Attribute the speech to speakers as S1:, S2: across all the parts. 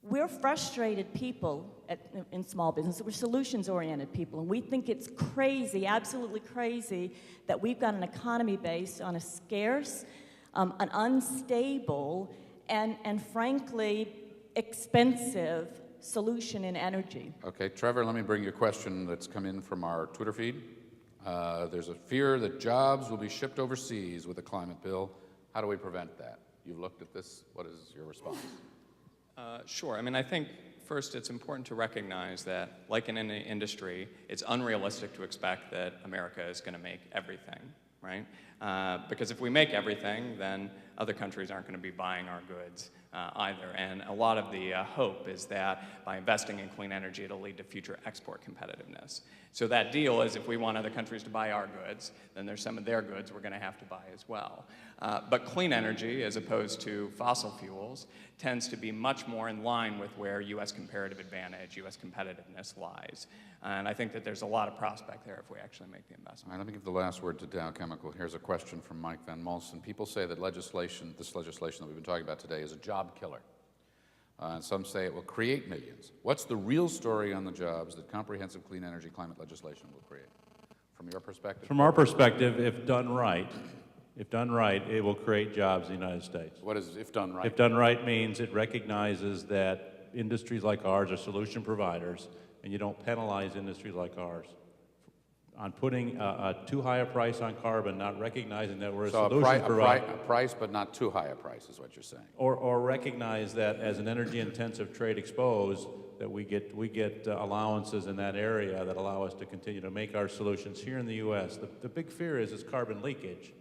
S1: we're frustrated people in small business. We're solutions-oriented people, and we think it's crazy, absolutely crazy, that we've got an economy based on a scarce, an unstable, and frankly, expensive solution in energy.
S2: Okay, Trevor, let me bring you a question that's come in from our Twitter feed. There's a fear that jobs will be shipped overseas with a climate bill. How do we prevent that? You've looked at this. What is your response?
S3: Sure. I mean, I think first it's important to recognize that, like in any industry, it's unrealistic to expect that America is going to make everything, right? Because if we make everything, then other countries aren't going to be buying our goods either. And a lot of the hope is that by investing in clean energy, it'll lead to future export competitiveness. So that deal is if we want other countries to buy our goods, then there's some of their goods we're going to have to buy as well. But clean energy, as opposed to fossil fuels, tends to be much more in line with where U.S. comparative advantage, U.S. competitiveness lies. And I think that there's a lot of prospect there if we actually make the investment.
S2: All right, let me give the last word to Dow Chemical. Here's a question from Mike Van Molson. People say that this legislation that we've been talking about today is a job killer. And some say it will create millions. What's the real story on the jobs that comprehensive clean energy climate legislation will create, from your perspective?
S4: From our perspective, if done right, it will create jobs in the United States.
S2: What is if done right?
S4: If done right means it recognizes that industries like ours are solution providers, and you don't penalize industries like ours on putting too high a price on carbon, not recognizing that we're a solution provider.
S2: A price, but not too high a price, is what you're saying.
S4: Or recognize that as an energy-intensive trade exposed, that we get allowances in that area that allow us to continue to make our solutions here in the U.S. The big fear is carbon leakage.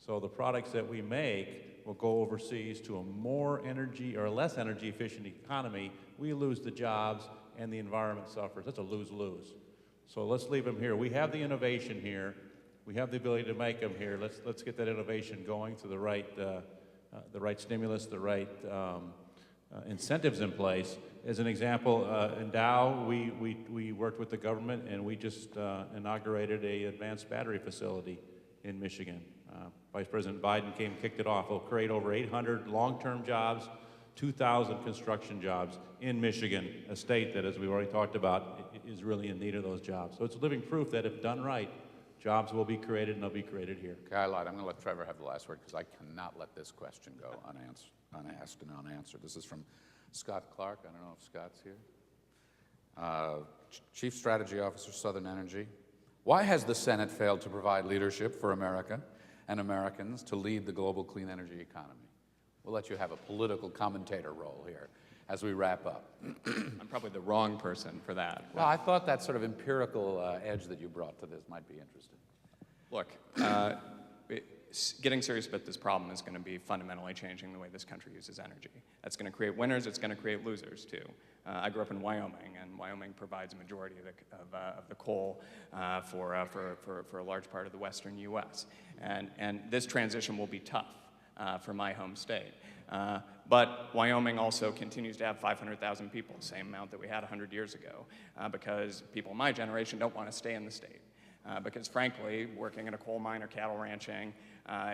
S4: So the products that we make will go overseas to a more energy or less energy efficient economy. We lose the jobs and the environment suffers. That's a lose-lose. So let's leave them here. We have the innovation here. We have the ability to make them here. Let's get that innovation going to the right stimulus, the right incentives in place. As an example, in Dow, we worked with the government and we just inaugurated an advanced battery facility in Michigan. Vice President Biden kicked it off. It'll create over 800 long-term jobs, 2,000 construction jobs in Michigan, a state that, as we've already talked about, is really in need of those jobs. So it's living proof that if done right, jobs will be created and they'll be created here.
S2: Okay, I lied. I'm going to let Trevor have the last word because I cannot let this question go unasked and unanswered. This is from Scott Clark. I don't know if Scott's here. Chief Strategy Officer, Southern Energy. Why has the Senate failed to provide leadership for America and Americans to lead the global clean energy economy? We'll let you have a political commentator role here as we wrap up.
S3: I'm probably the wrong person for that.
S2: Well, I thought that sort of empirical edge that you brought to this might be interesting.
S3: Look, getting serious about this problem is going to be fundamentally changing the way this country uses energy. That's going to create winners. It's going to create losers, too. I grew up in Wyoming, and Wyoming provides a majority of the coal for a large part of the western U.S. And this transition will be tough for my home state. But Wyoming also continues to have 500,000 people, same amount that we had 100 years ago, because people in my generation don't want to stay in the state. Because frankly, working in a coal mine or cattle ranching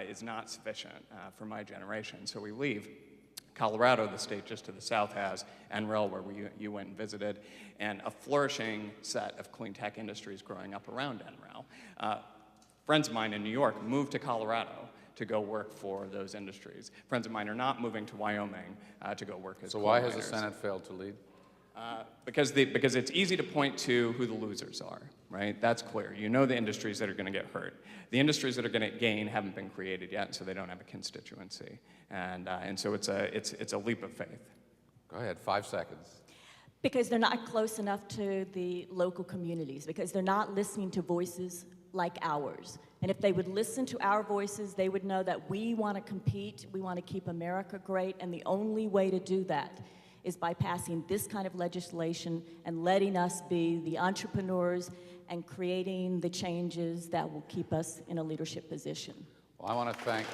S3: is not sufficient for my generation. So we leave. Colorado, the state just to the south, has NREL, where you went and visited, and a flourishing set of clean tech industries growing up around NREL. Friends of mine in New York moved to Colorado to go work for those industries. Friends of mine are not moving to Wyoming to go work as coal miners.
S2: So why has the Senate failed to lead?
S3: Because it's easy to point to who the losers are, right? That's clear. You know the industries that are going to get hurt. The industries that are going to gain haven't been created yet, so they don't have a constituency, and so it's a leap of faith.
S2: Go ahead, 5 seconds.
S1: Because they're not close enough to the local communities, because they're not listening to voices like ours. And if they would listen to our voices, they would know that we want to compete, we want to keep America great, and the only way to do that is by passing this kind of legislation and letting us be the entrepreneurs and creating the changes that will keep us in a leadership position.
S2: Well, I want to thank...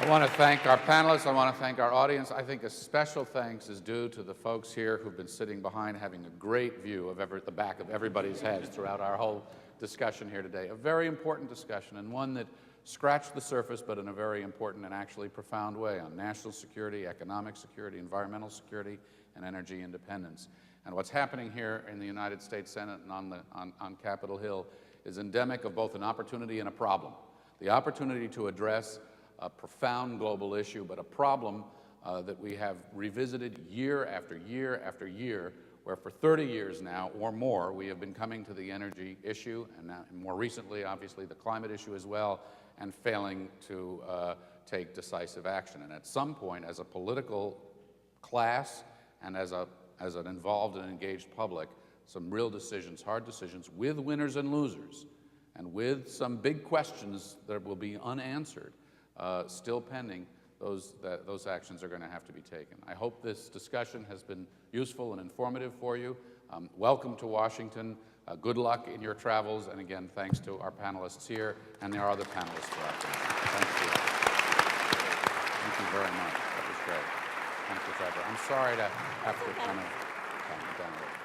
S2: I want to thank our panelists. I want to thank our audience. I think a special thanks is due to the folks here who've been sitting behind, having a great view of the back of everybody's heads throughout our whole discussion here today. A very important discussion, and one that scratched the surface, but in a very important and actually profound way, on national security, economic security, environmental security, and energy independence. And what's happening here in the United States Senate and on Capitol Hill is endemic of both an opportunity and a problem. The opportunity to address a profound global issue, but a problem that we have revisited year after year after year, where for 30 years now or more, we have been coming to the energy issue, and now, more recently, obviously, the climate issue as well, and failing to take decisive action. And at some point, as a political class and as an involved and engaged public, some real decisions, hard decisions, with winners and losers, and with some big questions that will be unanswered, still pending, those actions are going to have to be taken. I hope this discussion has been useful and informative for you. Welcome to Washington. Good luck in your travels. And again, thanks to our panelists here and our other panelists for our Thank you. Thank you very much. That was great. Thank you, Trevor. I'm sorry to have to kind of calm it down a little.